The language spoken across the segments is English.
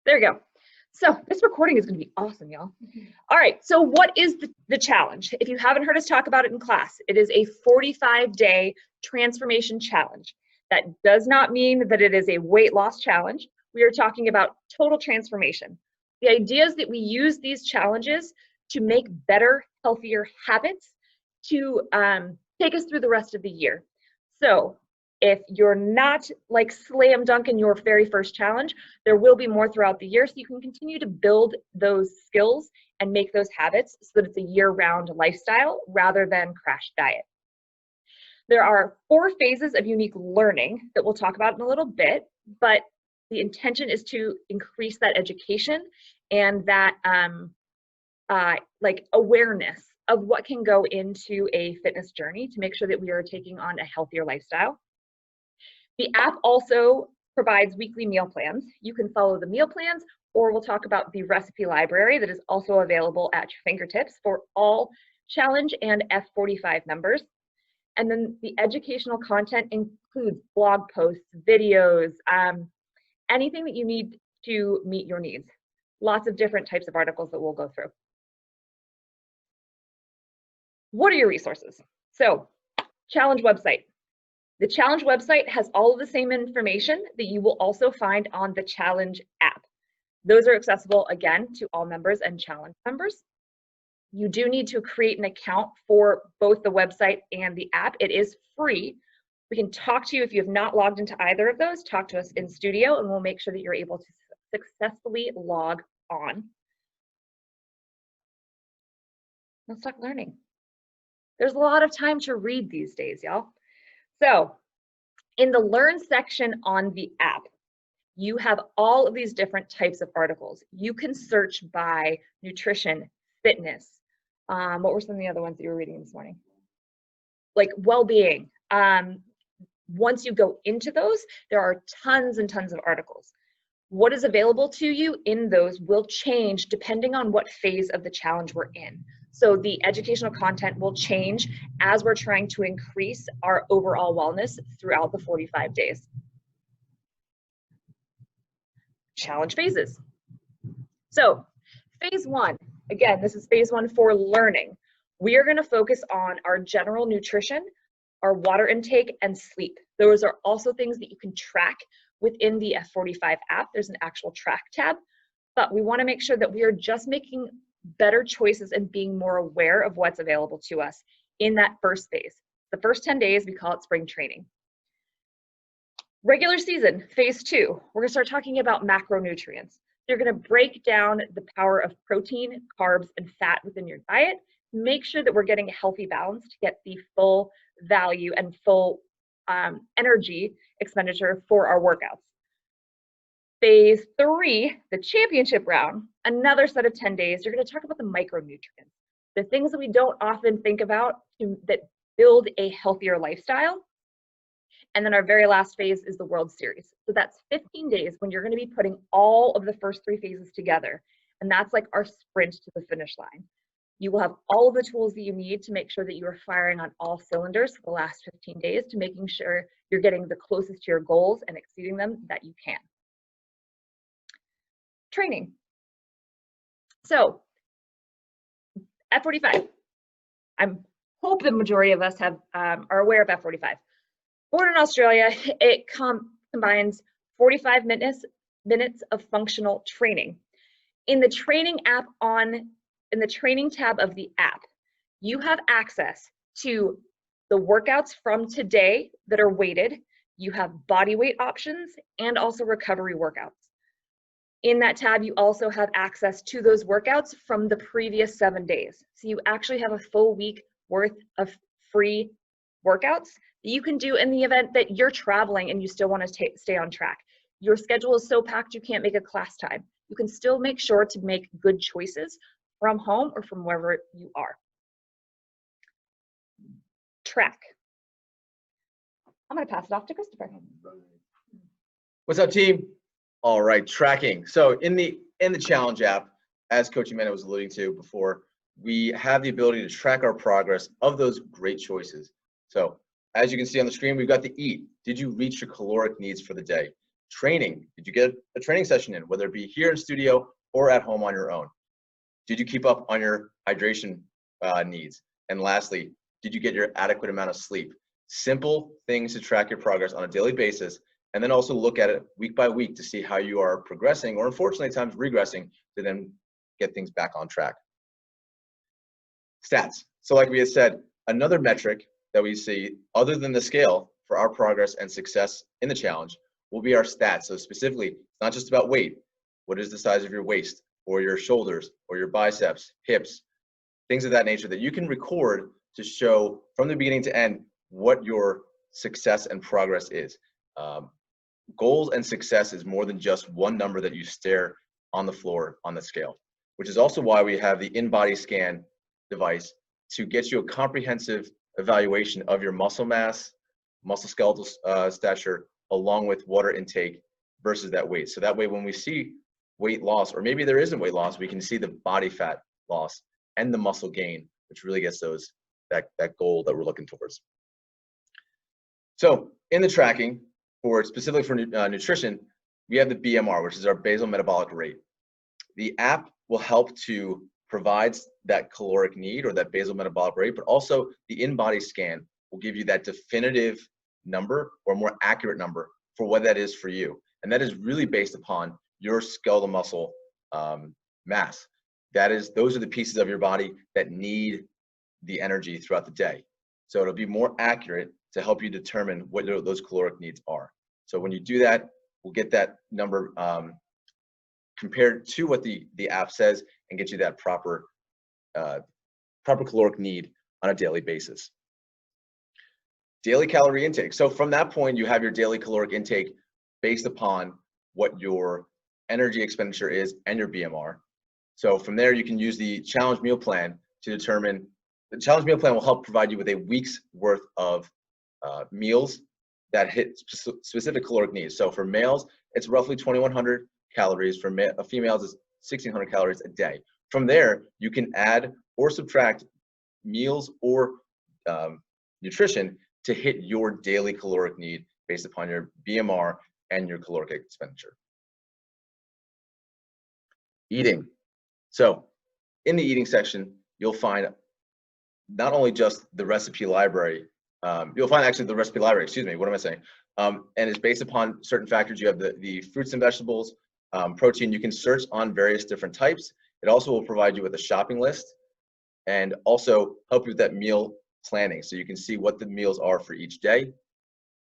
There you go. So this recording is going to be awesome, y'all. All right, so what is the challenge? If you haven't heard us talk about it in class, it is a 45-day transformation challenge. That does not mean that it is a weight loss challenge. We are talking about total transformation. The idea is that we use these challenges to make better, healthier habits to take us through the rest of the year. So if you're not like slam dunk in your very first challenge, there will be more throughout the year, so you can continue to build those skills and make those habits so that it's a year-round lifestyle rather than crash diet. There are 4 phases of unique learning that we'll talk about in a little bit, but the intention is to increase that education and that like awareness of what can go into a fitness journey to make sure that we are taking on a healthier lifestyle. The app also provides weekly meal plans. You can follow the meal plans, or we'll talk about the recipe library that is also available at your fingertips for all challenge and F45 members. And then the educational content includes blog posts, videos, anything that you need to meet your needs. Lots of different types of articles that we'll go through. What are your resources? So, challenge website. The challenge website has all of the same information that you will also find on the challenge app. Those are accessible, again, to all members and challenge members. You do need to create an account for both the website and the app. It is free. We can talk to you if you have not logged into either of those. Talk to us in studio and we'll make sure that you're able to successfully log on. Let's talk learning. There's a lot of time to read these days, y'all. So in the Learn section on the app, you have all of these different types of articles. You can search by nutrition, fitness. What were some of the other ones that you were reading this morning? Like well-being. Once you go into those, there are tons and tons of articles. What is available to you in those will change depending on what phase of the challenge we're in. So the educational content will change as we're trying to increase our overall wellness throughout the 45 days. Challenge phases. So phase 1, again, this is phase 1 for learning. We are going to focus on our general nutrition, our water intake, and sleep. Those are also things that you can track within the F45 app. There's an actual track tab, but we want to make sure that we are just making better choices and being more aware of what's available to us in that first phase. The first 10 days, we call it spring training. Regular season, phase 2, we're going to start talking about macronutrients. You're going to break down the power of protein, carbs, and fat within your diet. Make sure that we're getting a healthy balance to get the full value and full energy expenditure for our workouts. Phase 3, the championship round, another set of 10 days, you're going to talk about the micronutrients, the things that we don't often think about that build a healthier lifestyle. And then our very last phase is the World Series. So that's 15 days when you're going to be putting all of the first 3 phases together. And that's like our sprint to the finish line. You will have all of the tools that you need to make sure that you are firing on all cylinders for the last 15 days to making sure you're getting the closest to your goals and exceeding them that you can. Training. So F45. I hope the majority of us are aware of F45. Born in Australia, it combines 45 minutes of functional training. In the training app in the training tab of the app, you have access to the workouts from today that are weighted. You have body weight options and also recovery workouts. In that tab, you also have access to those workouts from the previous 7 days. So you actually have a full week worth of free workouts that you can do in the event that you're traveling and you still want to stay on track. Your schedule is so packed you can't make a class time. You can still make sure to make good choices from home or from wherever you are. Track. I'm going to pass it off to Christopher. What's up, team? All right, tracking. So in the challenge app, as Coach Amanda was alluding to before, we have the ability to track our progress of those great choices. So as you can see on the screen, we've got the eat. Did you reach your caloric needs for the day? Training. Did you get a training session in, whether it be here in studio or at home on your own? Did you keep up on your hydration needs? And lastly, did you get your adequate amount of sleep? Simple things to track your progress on a daily basis, and then also look at it week by week to see how you are progressing, or unfortunately at times regressing, to then get things back on track. Stats. So like we had said, another metric that we see other than the scale for our progress and success in the challenge will be our stats. So specifically, it's not just about weight. What is the size of your waist or your shoulders or your biceps, hips, things of that nature that you can record to show from the beginning to end what your success and progress is. Goals and success is more than just one number that you stare on the floor on the scale, which is also why we have the in-body scan device to get you a comprehensive evaluation of your muscle mass, muscle skeletal stature, along with water intake versus that weight. So that way when we see weight loss, or maybe there isn't weight loss, we can see the body fat loss and the muscle gain, which really gets that goal that we're looking towards. So in the tracking, specifically for nutrition, we have the BMR, which is our basal metabolic rate. The app will help to provide that caloric need or that basal metabolic rate, but also the in-body scan will give you that definitive number or more accurate number for what that is for you. And that is really based upon your skeletal muscle mass. Those are the pieces of your body that need the energy throughout the day. So it'll be more accurate to help you determine what those caloric needs are. So when you do that, we'll get that number compared to what the app says and get you that proper caloric need on a daily basis. Daily calorie intake. So from that point, you have your daily caloric intake based upon what your energy expenditure is and your BMR. So from there, you can use the challenge meal plan to determine. The challenge meal plan will help provide you with a week's worth of meals that hit specific caloric needs. So for males, it's roughly 2,100 calories. For females, it's 1,600 calories a day. From there, you can add or subtract meals or nutrition to hit your daily caloric need based upon your BMR and your caloric expenditure. Eating. So in the eating section, you'll find not only just the recipe library, you'll find actually the recipe library, excuse me, what am I saying? And it's based upon certain factors. You have the fruits and vegetables, protein. You can search on various different types. It also will provide you with a shopping list and also help you with that meal planning. So you can see what the meals are for each day,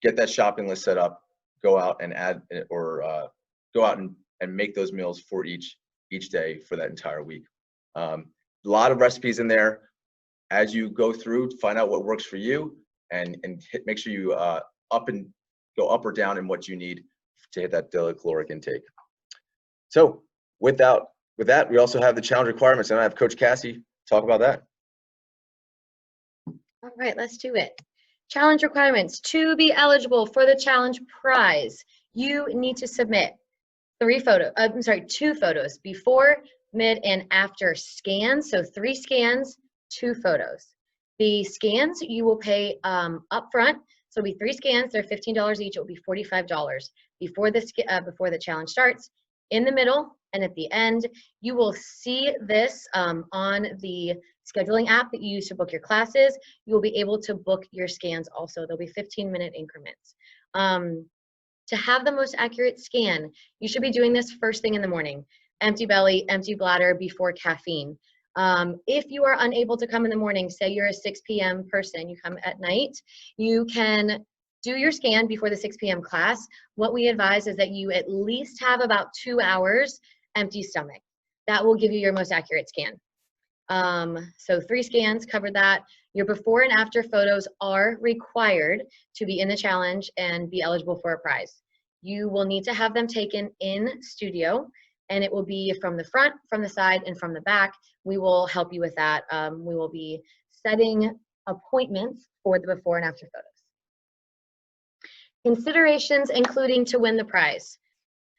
get that shopping list set up, go out and add or go out and make those meals for each day for that entire week. A lot of recipes in there. As you go through, find out what works for you and make sure you go up or down in what you need to hit that daily caloric intake. So with that, we also have the challenge requirements, and I have Coach Cassie talk about that. All right, let's do it. Challenge requirements. To be eligible for the challenge prize, you need to submit 2 photos, before, mid, and after scans. So 3 scans, 2 photos. The scans you will pay upfront. So it'll be 3 scans. They're $15 each. It will be $45 before the challenge starts. In the middle and at the end, you will see this on the scheduling app that you use to book your classes. You will be able to book your scans also. There'll be 15-minute increments. To have the most accurate scan, you should be doing this first thing in the morning. Empty belly, empty bladder, before caffeine. If you are unable to come in the morning, say you're a 6 p.m. person, you come at night, you can do your scan before the 6 p.m. class. What we advise is that you at least have about 2 hours empty stomach. That will give you your most accurate scan. So 3 scans, covered that. Your before and after photos are required to be in the challenge and be eligible for a prize. You will need to have them taken in studio, and it will be from the front, from the side, and from the back. We will help you with that. We will be setting appointments for the before and after photos. Considerations including to win the prize.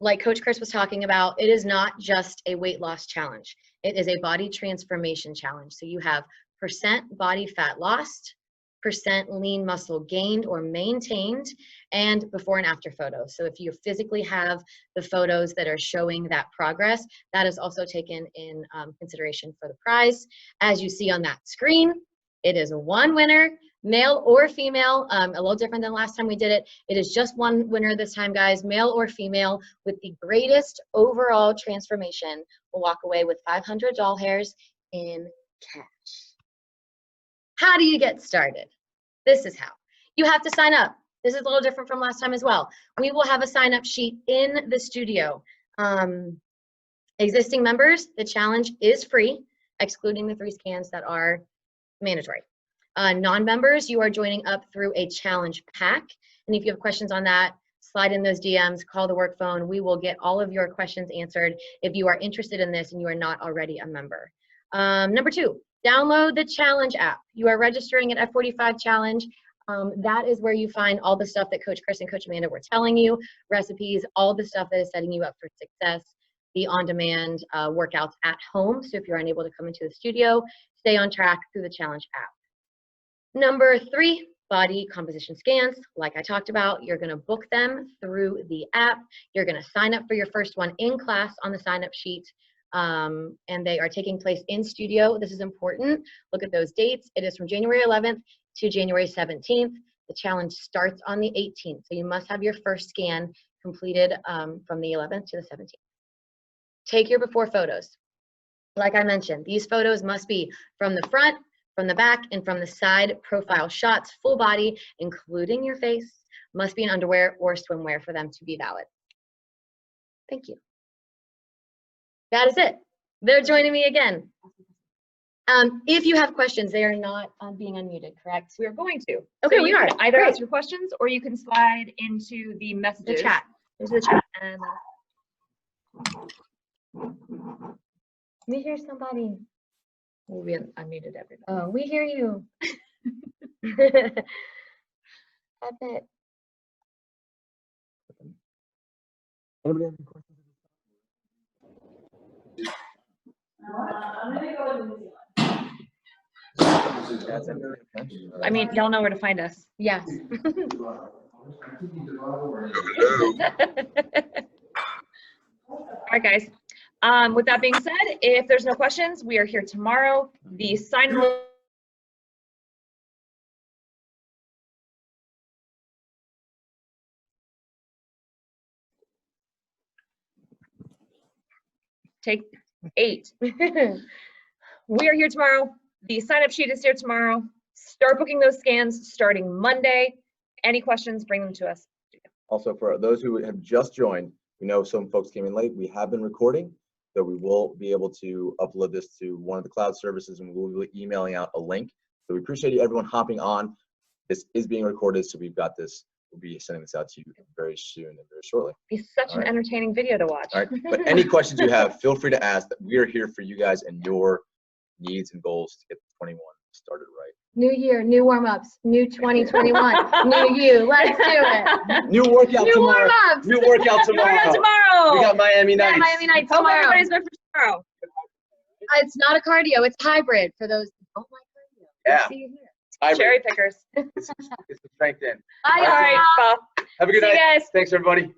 Like Coach Chris was talking about, it is not just a weight loss challenge. It is a body transformation challenge. So you have % body fat lost, lean muscle gained or maintained, and before and after photos. So if you physically have the photos that are showing that progress, that is also taken in consideration for the prize. As you see on that screen, it is one winner, male or female, a little different than last time we did it. It is just one winner this time, guys, male or female, with the greatest overall transformation will walk away with 500 doll hairs in cash. How do you get started? This is how. You have to sign up. This is a little different from last time as well. We will have a sign-up sheet in the studio. Existing members, the challenge is free, excluding the 3 scans that are mandatory. Non-members, you are joining up through a challenge pack. And if you have questions on that, slide in those DMs, call the work phone. We will get all of your questions answered if you are interested in this and you are not already a member. Number 2, download the challenge app. You are registering at F45 Challenge. That is where you find all the stuff that Coach Chris and Coach Amanda were telling you, recipes, all the stuff that is setting you up for success, the on-demand workouts at home. So if you're unable to come into the studio, stay on track through the challenge app. Number 3, body composition scans. Like I talked about, you're gonna book them through the app. You're gonna sign up for your first one in class on the sign-up sheet. And they are taking place in studio. This is important. Look at those dates. It is from January 11th to January 17th. The challenge starts on the 18th. So you must have your first scan completed from the 11th to the 17th. Take your before photos. Like I mentioned, these photos must be from the front, from the back, and from the side profile shots, full body, including your face, must be in underwear or swimwear for them to be valid. Thank you. That is it. They're joining me again. If you have questions, they are not being unmuted, correct? We are going to. Okay, so we you are. Can either Great. ask your questions or you can slide into the messages. The chat. Into the chat. And We hear somebody. we unmuted everybody. Oh, we hear you. That's it. Anybody have any questions? I mean, y'all know where to find us. Yes. All right, guys. With that being said, if there's no questions, we are here tomorrow. The sign take 8. We are here tomorrow. The sign-up sheet is here tomorrow. Start booking those scans starting Monday. Any questions, bring them to us. Also, for those who have just joined, we know some folks came in late. We have been recording, so we will be able to upload this to one of the cloud services, and we will be emailing out a link. So we appreciate everyone hopping on. This is being recorded, so we've got this. We'll be sending this out to you very soon and very shortly. It's such an entertaining video to watch. All right, but any questions you have, feel free to ask. That we are here for you guys and your needs and goals to get 21 started right. New year, new warm-ups, new 2021, new you. Let's do it. New workout New tomorrow. warm-ups. New workout tomorrow. Tomorrow. We got Miami Nights. Yeah, Miami Nights Hope tomorrow. everybody's good for tomorrow. It's not a cardio, it's hybrid for those who don't like cardio. Yeah. See you here. Hybrid. Cherry pickers. It's the strength in. Bye, All right, y'all. Bob. Have a good See you night. guys. Thanks, everybody.